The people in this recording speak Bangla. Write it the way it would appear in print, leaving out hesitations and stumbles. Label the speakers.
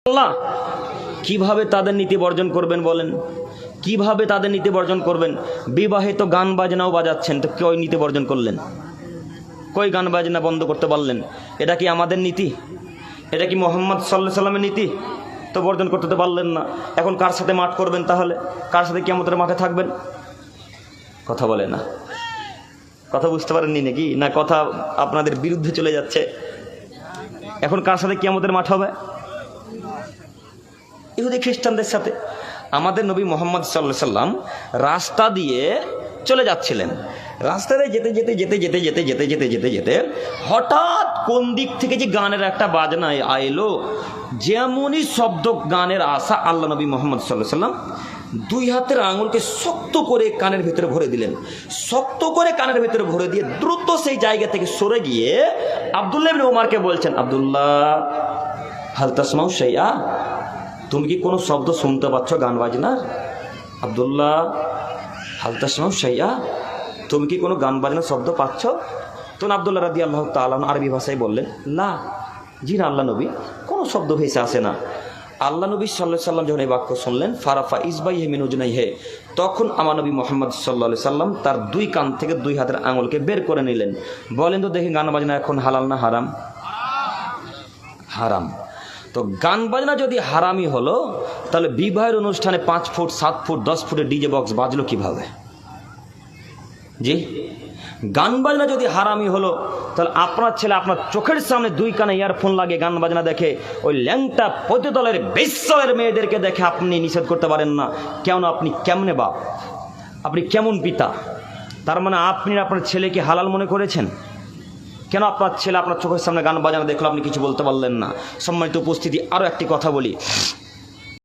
Speaker 1: আল্লাহ কিভাবে তাদের নীতি বর্জন করবেন বলেন? কিভাবে তাদের নীতি বর্জন করবেন? বিবাহে তো গান বাজনাও বাজাচ্ছেন, তো কই নীতি বর্জন করলেন? কই গান বাজনা বন্ধ করতে পারলেন? এটা কি আমাদের নীতি? এটা কি মোহাম্মদ সাল্লাল্লাহু আলাইহি সাল্লামের নীতি? তো বর্জন করতে তো পারলেন না। এখন কার সাথে মাঠ করবেন তাহলে? কার সাথে কিয়ামতের মাঠে থাকবেন? কথা বলে না, কথা বুঝতে পারেননি নাকি? না কথা আপনাদের বিরুদ্ধে চলে যাচ্ছে? এখন কার সাথে কিয়ামতের মাঠ হবে? ইহুদি খ্রিস্টানদের সাথে। আমাদের নবী মোহাম্মদ সাল্লাল্লাহু আলাইহি সাল্লাম রাস্তা দিয়ে চলে যাচ্ছিলেন। রাস্তাতে যেতে যেতে যেতে যেতে যেতে যেতে যেতে যেতে যেতে হঠাৎ কোন দিক থেকে যে গানের একটা বাজনা এলো, যেমনই শব্দ গানের আসা, আল্লাহ নবী মোহাম্মদ সাল্লাল্লাহু আলাইহি সাল্লাম দুই হাতের আঙুলকে শক্ত করে কানের ভেতরে ভরে দিলেন। শক্ত করে কানের ভেতরে ভরে দিয়ে দ্রুত সেই জায়গা থেকে সরে গিয়ে আব্দুল্লাহ ইবনে ওমরকে বলছেন, আব্দুল্লাহ হাল তাসমাউ শাইআ, তুমি কি কোনো শব্দ শুনতে পাচ্ছ গান বাজনার? আব্দুল্লাহ হাল তাসমাউ শাইআ, তুমি কি কোনো গান বাজনার শব্দ পাচ্ছ? তখন আব্দুল্লাহ রাদিয়াল্লাহু তাআলা আরবি ভাষায় বললেন, লা, জি না আল্লাহ নবী, কোনো শব্দ ভেসে আসে না। আল্লাহ নবী সাল্লাল্লাহু আলাইহি সাল্লাম যখন এই বাক্য শুনলেন, ফারাফা ইসবাইহি মিন উজনাইহি, তখন আমার নবী মুহাম্মদ সাল্লাল্লাহু আলাইহি সাল্লাম তার দুই কান থেকে দুই হাতের আঙুলকে বের করে নিলেন। বলেন তো দেখি, গান বাজনা এখন হালাল না হারাম? হারাম। তো গান বাজনা যদি হারামই হলো, তাহলে বিবাহের অনুষ্ঠানে 5 ফুট 7 ফুট 10 ফুটের ডিজে বক্স বাজলো কিভাবে? জি, গান বাজনা যদি হারামই হলো, তাহলে আপনার ছেলে আপনার চোখের সামনে দুই কানে ইয়ারফোন লাগিয়ে গান বাজনা দেখে, ওই ল্যাংটা পতিতলের বেশ্যের মেয়েদেরকে দেখে আপনি নিষেধ করতে পারেন না কেন? আপনি কেমনে বাপ? আপনি কেমন পিতা? তার মানে আপনি আপনার ছেলেকে হালাল মনে করেছেন? কেন আপনার ছেলে আপনার চোখের সামনে গান বাজনা দেখলো, আপনি কিছু বলতে পারলেন না? সম্মানিত উপস্থিতি, আরও একটি কথা বলি।